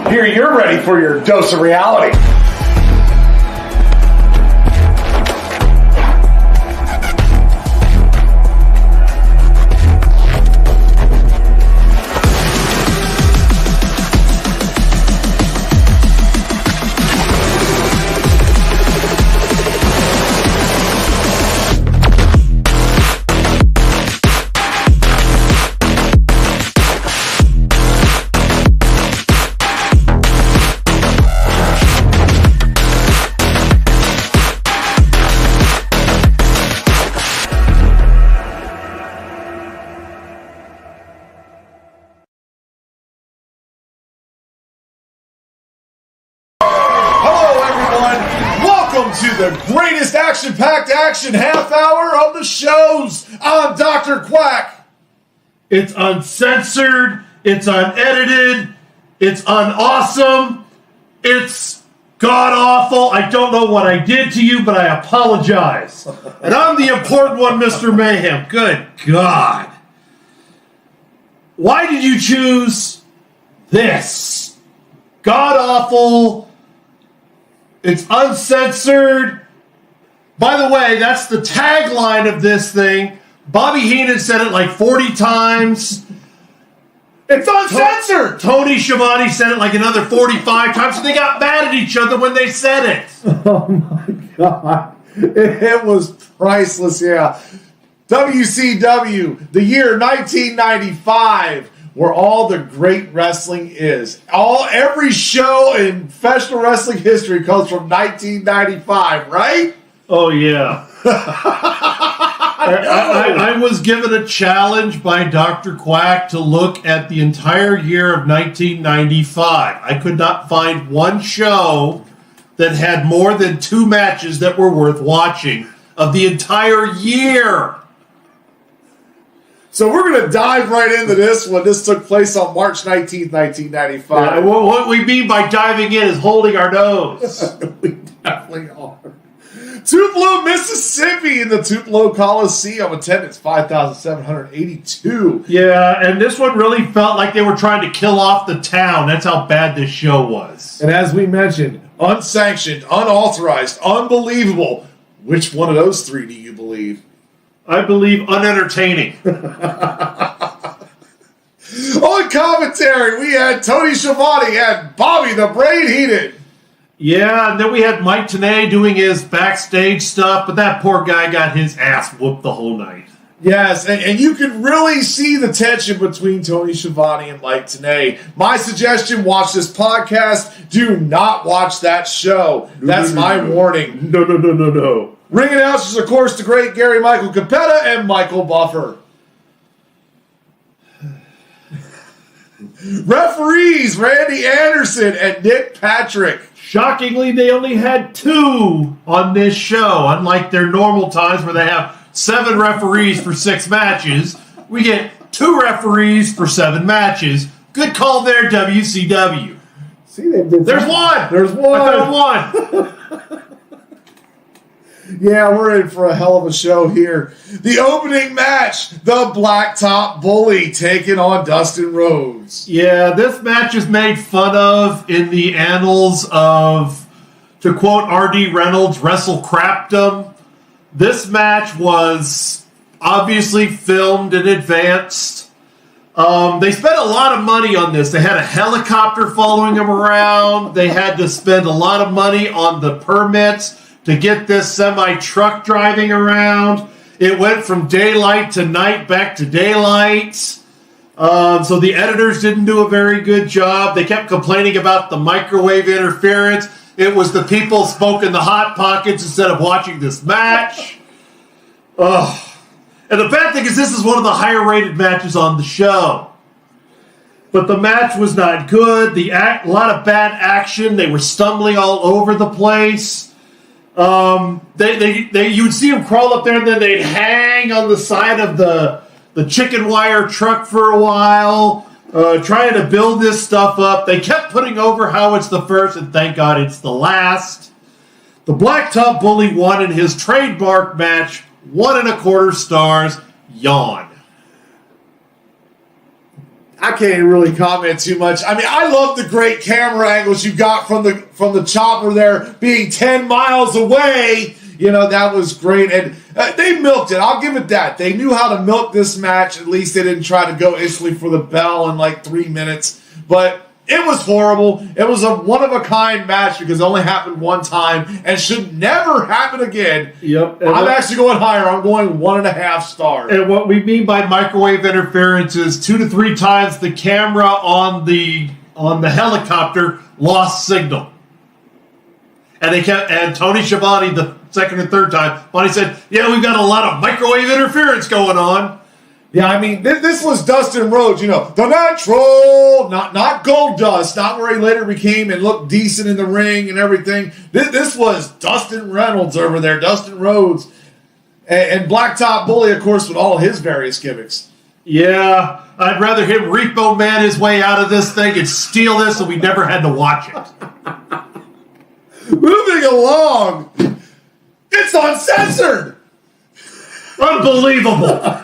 Here, you're ready for your dose of reality. To the greatest action-packed action half hour of the shows. I'm Dr. Quack. It's uncensored, it's unedited, it's unawesome, it's god-awful. I don't know what I did to you, but I apologize. And I'm the important one, Mr. Mayhem. Good God. Why did you choose this? God-awful. It's uncensored. By the way, that's the tagline of this thing. Bobby Heenan said it like 40 times. It's uncensored! Tony Schiavone said it like another 45 times, and they got mad at each other when they said it. Oh my God. It was priceless, yeah. WCW, the year 1995. Where all the great wrestling is. Every show in professional wrestling history comes from 1995, right? Oh, yeah. I was given a challenge by Dr. Quack to look at the entire year of 1995. I could not find one show that had more than 2 matches that were worth watching of the entire year. So we're going to dive right into this one. This took place on March 19th, 1995. Yeah, what we mean by diving in is holding our nose. We definitely are. Tupelo, Mississippi in the Tupelo Coliseum. Attendance 5,782. Yeah, and this one really felt like they were trying to kill off the town. That's how bad this show was. And as we mentioned, unsanctioned, unauthorized, unbelievable. Which one of those 3 do you believe? I believe unentertaining. On commentary, we had Tony Schiavone and Bobby the Brain Heenan. Yeah, and then we had Mike Tenay doing his backstage stuff, but that poor guy got his ass whooped the whole night. Yes, and you can really see the tension between Tony Schiavone and Mike Tenay. My suggestion, watch this podcast. Do not watch that show. That's my warning. No. Ring announcers, of course, the great Gary Michael Capetta and Michael Buffer. Referees, Randy Anderson and Nick Patrick. Shockingly, they only had 2 on this show. Unlike their normal times where they have 7 referees for 6 matches, we get 2 referees for 7 matches. Good call there, WCW. See, there's one. There's one. I found one. Yeah, we're in for a hell of a show here. The opening match, the Blacktop Bully taking on Dustin Rhodes. Yeah, this match is made fun of in the annals of, to quote R.D. Reynolds, Wrestle Crapdom. This match was obviously filmed in advance. They spent a lot of money on this. They had a helicopter following them around. They had to spend a lot of money on the permits to get this semi-truck driving around. It went from daylight to night back to daylight. So the editors didn't do a very good job. They kept complaining about the microwave interference. It was the people smoking the Hot Pockets instead of watching this match. Ugh. And the bad thing is this is one of the higher rated matches on the show. But the match was not good. A lot of bad action. They were stumbling all over the place. You would see them crawl up there and then they'd hang on the side of the chicken wire truck for a while, trying to build this stuff up. They kept putting over how it's the first, and thank God it's the last. The Blacktop Bully won in his trademark match, 1.25 stars, yawn. I can't even really comment too much. I mean, I love the great camera angles you got from the chopper there being 10 miles away. You know, that was great. And they milked it. I'll give it that. They knew how to milk this match. At least they didn't try to go instantly for the bell in like 3 minutes. But it was horrible. It was a one-of-a-kind match because it only happened one time and should never happen again. Yep. I'm actually going higher. I'm going 1.5 stars. And what we mean by microwave interference is 2 to 3 times the camera on the helicopter lost signal. And Tony Schiavone, the second or third time, Bonnie said, yeah, we've got a lot of microwave interference going on. Yeah, I mean, this was Dustin Rhodes, you know, the natural, not Gold Dust, not where he later became and looked decent in the ring and everything. This was Dustin Reynolds over there, Dustin Rhodes, and Blacktop Bully, of course, with all his various gimmicks. Yeah, I'd rather him Repo Man his way out of this thing and steal this so we never had to watch it. Moving along, it's uncensored. Unbelievable.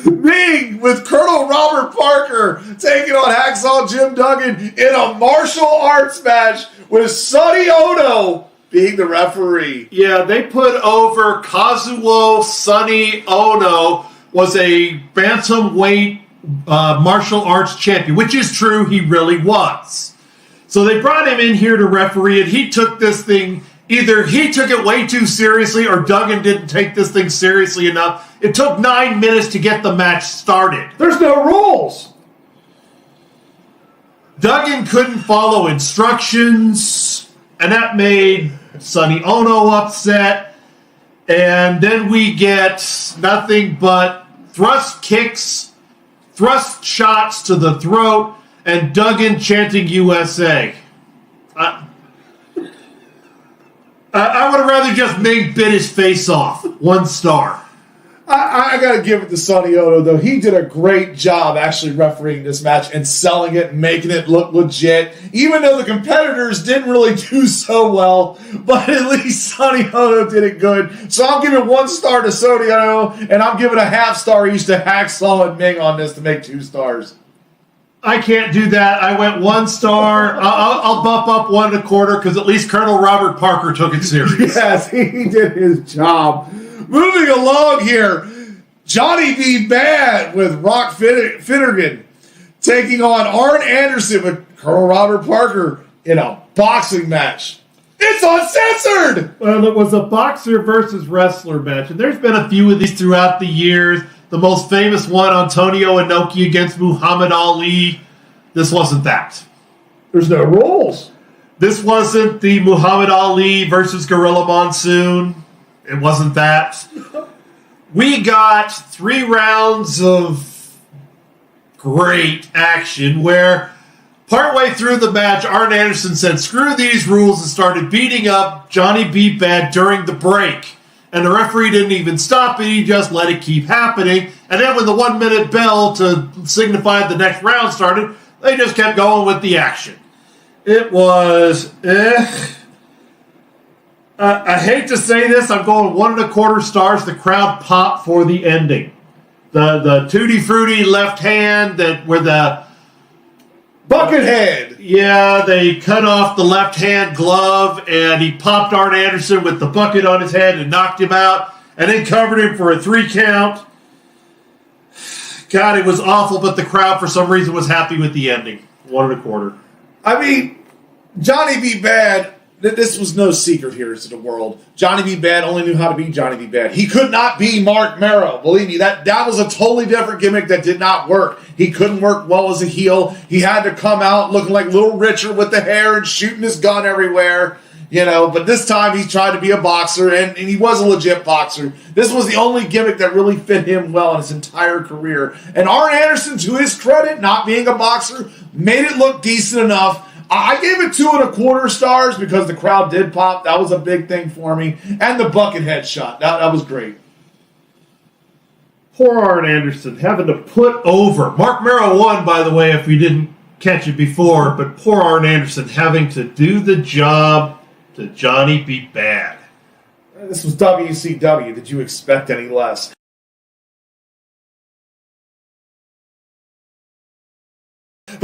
Being with Colonel Robert Parker taking on Hacksaw Jim Duggan in a martial arts match with Sonny Ono being the referee. Yeah, they put over Kazuo Sonny Ono, was a bantamweight martial arts champion, which is true, he really was. So they brought him in here to referee it. He took this thing, either he took it way too seriously or Duggan didn't take this thing seriously enough. It took 9 minutes to get the match started. There's no rules. Duggan couldn't follow instructions, and that made Sonny Ono upset. And then we get nothing but thrust kicks, thrust shots to the throat, and Duggan chanting USA. I would have rather just Ming bit his face off. 1 star. I got to give it to Sonny Ono, though. He did a great job actually refereeing this match and selling it and making it look legit, even though the competitors didn't really do so well. But at least Sonny Ono did it good. So I'll give it 1 star to Sonny Ono, and I'm giving a half star each to Hacksaw and Ming on this to make 2 stars. I can't do that. I went 1 star. I'll bump up 1 1/4 because at least Colonel Robert Parker took it serious. Yes, he did his job. Moving along here, Johnny B. Bad with Rock Finnegan taking on Arn Anderson with Colonel Robert Parker in a boxing match. It's uncensored! Well, it was a boxer versus wrestler match, and there's been a few of these throughout the years. The most famous one, Antonio Inoki against Muhammad Ali. This wasn't that. There's no rules. This wasn't the Muhammad Ali versus Gorilla Monsoon. It wasn't that. We got 3 rounds of great action where partway through the match, Arn Anderson said, screw these rules, and started beating up Johnny B. Bad during the break. And the referee didn't even stop it, he just let it keep happening. And then when the 1-minute bell to signify the next round started, they just kept going with the action. It was, I hate to say this, I'm going 1 1/4 stars. The crowd popped for the ending. The Tutti Frutti left hand that where the Buckethead. Yeah, they cut off the left hand glove and he popped Arn Anderson with the bucket on his head and knocked him out and then covered him for a 3 count. God, it was awful, but the crowd for some reason was happy with the ending. 1 1/4. I mean, Johnny B. Bad, this was no secret here to the world. Johnny B. Bad only knew how to be Johnny B. Bad. He could not be Mark Merrow. Believe me, that was a totally different gimmick that did not work. He couldn't work well as a heel. He had to come out looking like Little Richard with the hair and shooting his gun everywhere. You know, but this time he tried to be a boxer, and he was a legit boxer. This was the only gimmick that really fit him well in his entire career. And Arn Anderson, to his credit, not being a boxer, made it look decent enough. I gave it 2 1/4 stars because the crowd did pop. That was a big thing for me. And the buckethead shot. That was great. Poor Arn Anderson having to put over. Mark Merrow won, by the way, if we didn't catch it before. But poor Arn Anderson having to do the job to Johnny B. Bad. This was WCW. Did you expect any less?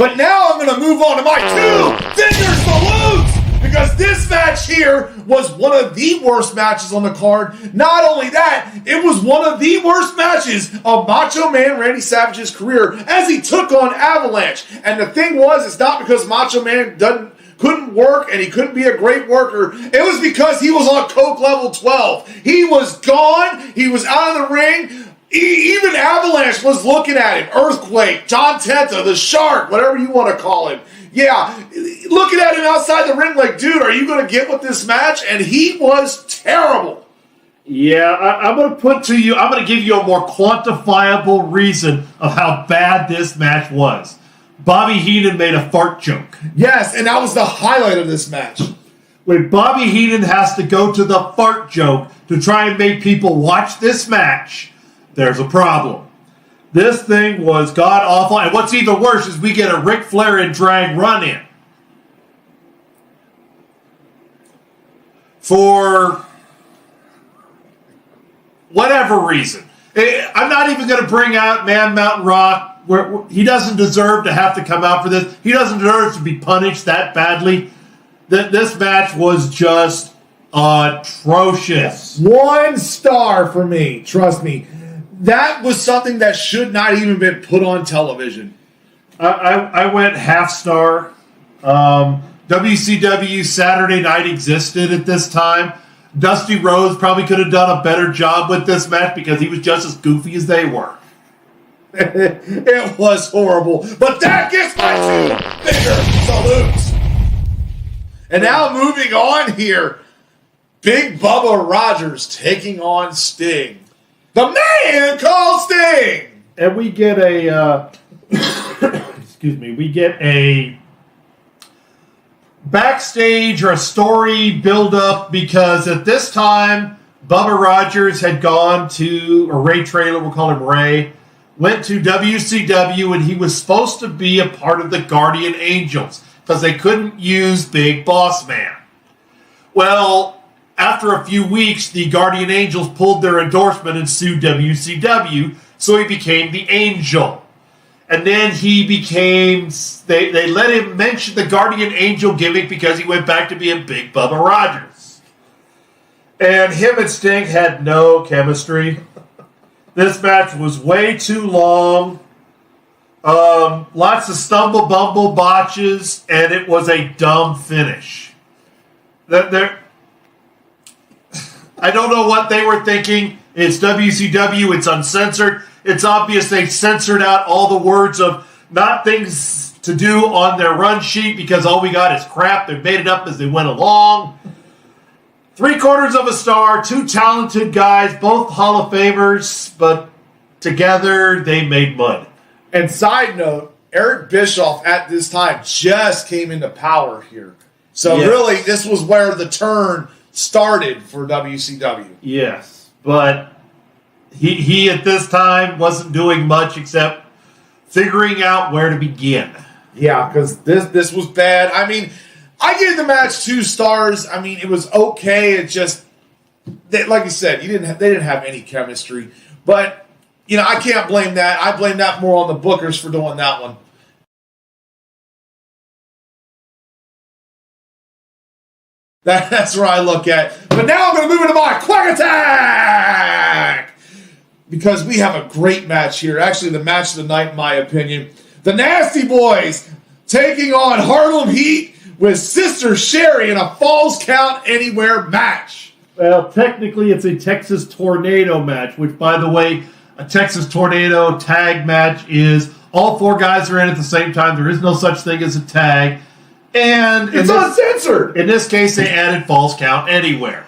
But now I'm going to move on to my 2-finger salutes, because this match here was one of the worst matches on the card. Not only that, it was one of the worst matches of Macho Man Randy Savage's career as he took on Avalanche. And the thing was, it's not because Macho Man couldn't work and he couldn't be a great worker. It was because he was on Coke level 12. He was gone. He was out of the ring. Even Avalanche was looking at him. Earthquake, John Tenta, the Shark, whatever you want to call him. Yeah, looking at him outside the ring like, dude, are you going to get with this match? And he was terrible. Yeah, I'm going to give you a more quantifiable reason of how bad this match was. Bobby Heenan made a fart joke. Yes, and that was the highlight of this match. When Bobby Heenan has to go to the fart joke to try and make people watch this match, there's a problem. This thing was god-awful, and what's even worse is we get a Ric Flair and drag run-in. For whatever reason. I'm not even going to bring out Man Mountain Rock, where he doesn't deserve to have to come out for this. He doesn't deserve to be punished that badly. This match was just atrocious. 1 star for me, trust me. That was something that should not even been put on television. I went half star. WCW Saturday Night existed at this time. Dusty Rhodes probably could have done a better job with this match because he was just as goofy as they were. It was horrible. But that gets my 2-finger salutes. And now moving on here, Big Bubba Rogers taking on Sting. The man called Sting! And we get a, we get a backstage or a story build-up because at this time, Bubba Rogers had gone to, or Ray Traylor, we'll call him Ray, went to WCW and he was supposed to be a part of the Guardian Angels because they couldn't use Big Boss Man. Well, after a few weeks, the Guardian Angels pulled their endorsement and sued WCW, so he became the Angel. And then he became, they let him mention the Guardian Angel gimmick because he went back to being Big Bubba Rogers. And him and Sting had no chemistry. This match was way too long. Lots of stumble, bumble, botches, and it was a dumb finish. I don't know what they were thinking. It's WCW. It's uncensored. It's obvious they censored out all the words of not things to do on their run sheet because all we got is crap. They made it up as they went along. 3/4 of a star. 2 talented guys, both Hall of Famers, but together they made mud. And side note, Eric Bischoff at this time just came into power here. So really, this was where the turn started for WCW. Yes, but he at this time wasn't doing much except figuring out where to begin. Yeah, because this was bad. I mean, I gave the match 2 stars. I mean, it was okay. It just, like you said, they didn't have any chemistry. But I can't blame that. I blame that more on the bookers for doing that one. That's where I look at. But now I'm going to move into my Quack Attack! Because we have a great match here. Actually, the match of the night, in my opinion. The Nasty Boys taking on Harlem Heat with Sister Sherry in a Falls Count Anywhere match. Well, technically, it's a Texas Tornado match, which, by the way, a Texas Tornado tag match is all 4 guys are in at the same time. There is no such thing as a tag. And it's uncensored. In this case, they added Falls Count Anywhere.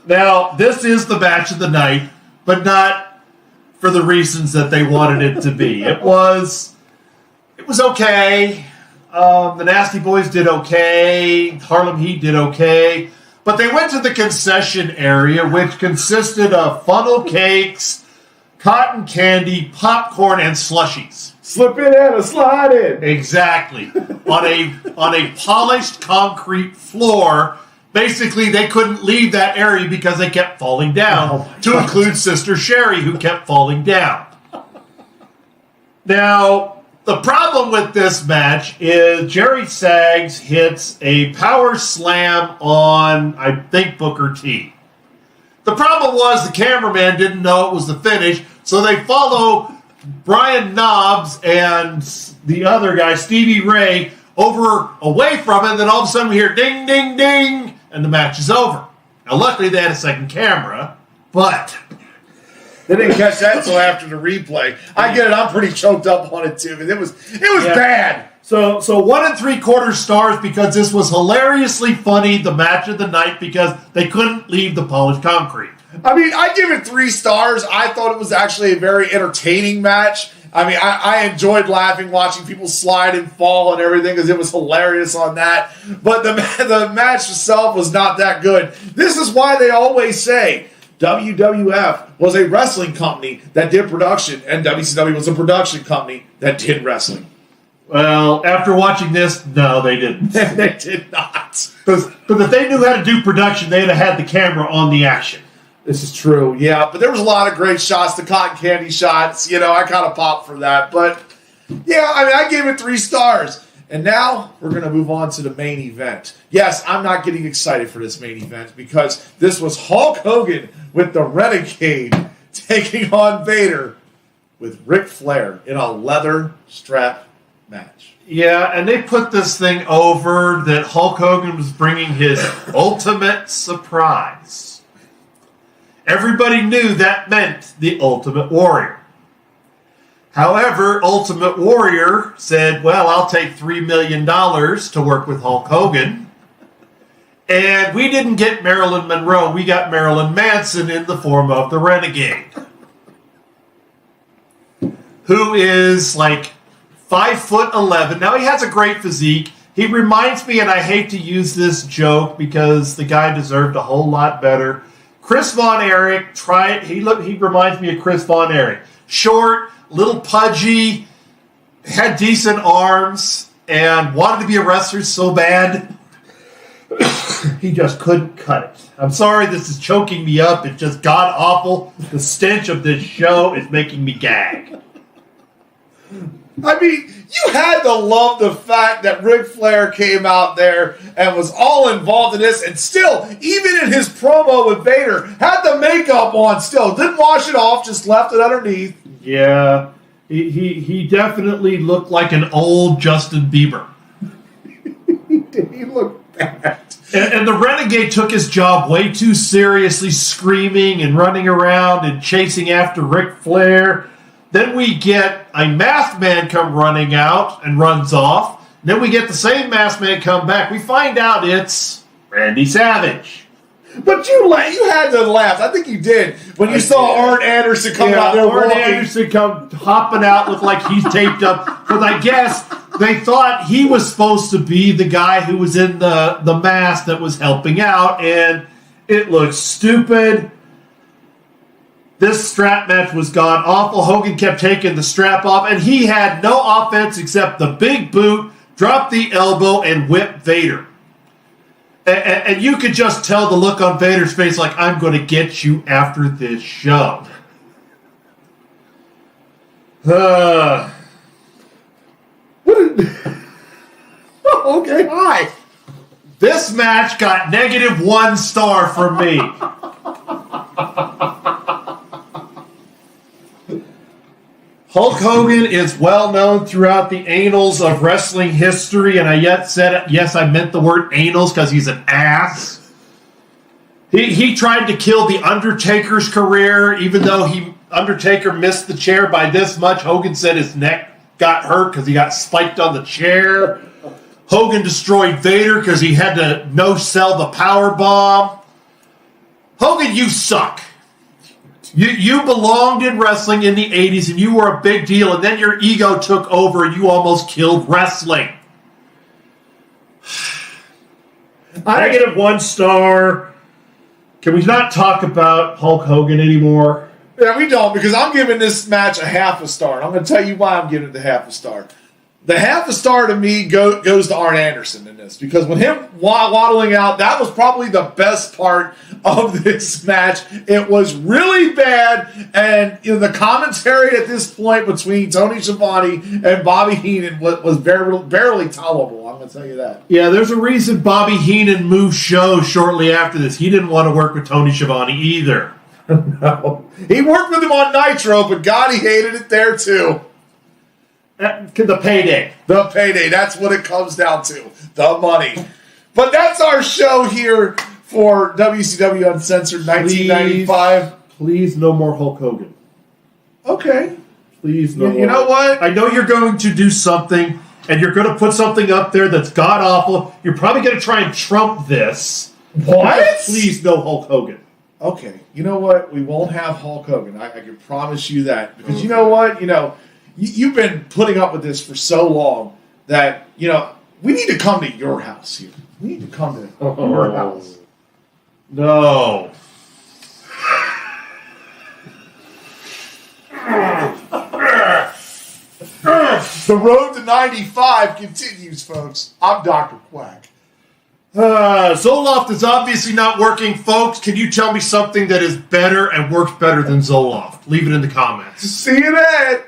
Now, this is the match of the night, but not for the reasons that they wanted it to be. It was okay. The Nasty Boys did okay. Harlem Heat did okay. But they went to the concession area, which consisted of funnel cakes, cotton candy, popcorn, and slushies. Slip in and a slide in. Exactly. on a polished concrete floor. Basically, they couldn't leave that area because they kept falling down, to include Sister Sherry, who kept falling down. Now, The problem with this match is Jerry Sags hits a power slam on, I think, Booker T. The problem was the cameraman didn't know it was the finish, so they follow Brian Knobbs and the other guy, Stevie Ray, away from it, and then all of a sudden we hear ding, ding, ding, and the match is over. Now, luckily they had a second camera, but they didn't catch that until after the replay. I get it. I'm pretty choked up on it too, because it was bad. So 1 3/4 stars because this was hilariously funny, the match of the night, because they couldn't leave the polished concrete. I mean, I give it 3 stars. I thought it was actually a very entertaining match. I mean, I enjoyed laughing, watching people slide and fall and everything, because it was hilarious on that. But the match itself was not that good. This is why they always say WWF was a wrestling company that did production, and WCW was a production company that did wrestling. Well, after watching this, no, they didn't. They did not. But if they knew how to do production, they'd have had the camera on the action. This is true, yeah. But there was a lot of great shots, the cotton candy shots. I kind of popped for that. But, yeah, I mean, I gave it 3 stars. And now we're going to move on to the main event. Yes, I'm not getting excited for this main event because this was Hulk Hogan with the Renegade taking on Vader with Ric Flair in a leather strap match. Yeah, and they put this thing over that Hulk Hogan was bringing his ultimate surprise. Everybody knew that meant the Ultimate Warrior. However, Ultimate Warrior said, well, I'll take $3 million to work with Hulk Hogan. And we didn't get Marilyn Monroe. We got Marilyn Manson in the form of the Renegade. Who is like 5'11". Now, he has a great physique. He reminds me, and I hate to use this joke because the guy deserved a whole lot better. Chris Von Erich, he reminds me of Chris Von Erich. Short, little pudgy, had decent arms, and wanted to be a wrestler so bad. He just couldn't cut it. I'm sorry, this is choking me up. It's just god-awful. The stench of this show is making me gag. I mean, you had to love the fact that Ric Flair came out there and was all involved in this, and still, even in his promo with Vader, had the makeup on still. Didn't wash it off, just left it underneath. Yeah, he definitely looked like an old Justin Bieber. He looked bad. And the Renegade took his job way too seriously, screaming and running around and chasing after Ric Flair. Then we get a masked man come running out and runs off. Then we get the same masked man come back. We find out it's Randy Savage. But you had to laugh. I think you did when you saw Arn Anderson come out there Arn walking. Anderson come hopping out, look like he's taped up. Because I guess they thought he was supposed to be the guy who was in the mask that was helping out, and it looked stupid. This strap match was gone awful. Hogan kept taking the strap off, and he had no offense except the big boot, drop the elbow, and whip Vader. And you could just tell the look on Vader's face like, I'm going to get you after this show. Okay, hi. This match got -1 star from me. Hulk Hogan is well known throughout the annals of wrestling history, and I meant the word annals because he's an ass. He tried to kill the Undertaker's career, even though Undertaker missed the chair by this much. Hogan said his neck got hurt because he got spiked on the chair. Hogan destroyed Vader because he had to no-sell the power bomb. Hogan, you suck. You belonged in wrestling in the 80s, and you were a big deal, and then your ego took over, and you almost killed wrestling. -1 star. Can we not talk about Hulk Hogan anymore? Yeah, we don't, because I'm giving this match a 1/2 star. I'm going to tell you why I'm giving it the 1/2 star. The half a star to me goes to Arn Anderson in this, because with him waddling out, that was probably the best part of this match. It was really bad, and the commentary at this point between Tony Schiavone and Bobby Heenan was barely tolerable. I'm going to tell you that. Yeah, there's a reason Bobby Heenan moved show shortly after this. He didn't want to work with Tony Schiavone either. No, he worked with him on Nitro, but God, he hated it there too. The payday. The payday. That's what it comes down to. The money. But that's our show here for WCW Uncensored 1995. Please no more Hulk Hogan. Okay. Please no more. You know what? I know you're going to do something, and you're going to put something up there that's god-awful. You're probably going to try and trump this. What? Please no Hulk Hogan. Okay. You know what? We won't have Hulk Hogan. I can promise you that. Because you know what? You've been putting up with this for so long that, we need to come to your house here. We need to come to your house. No. The road to 95 continues, folks. I'm Dr. Quack. Zoloft is obviously not working, folks. Can you tell me something that is better and works better than Zoloft? Leave it in the comments. See you then.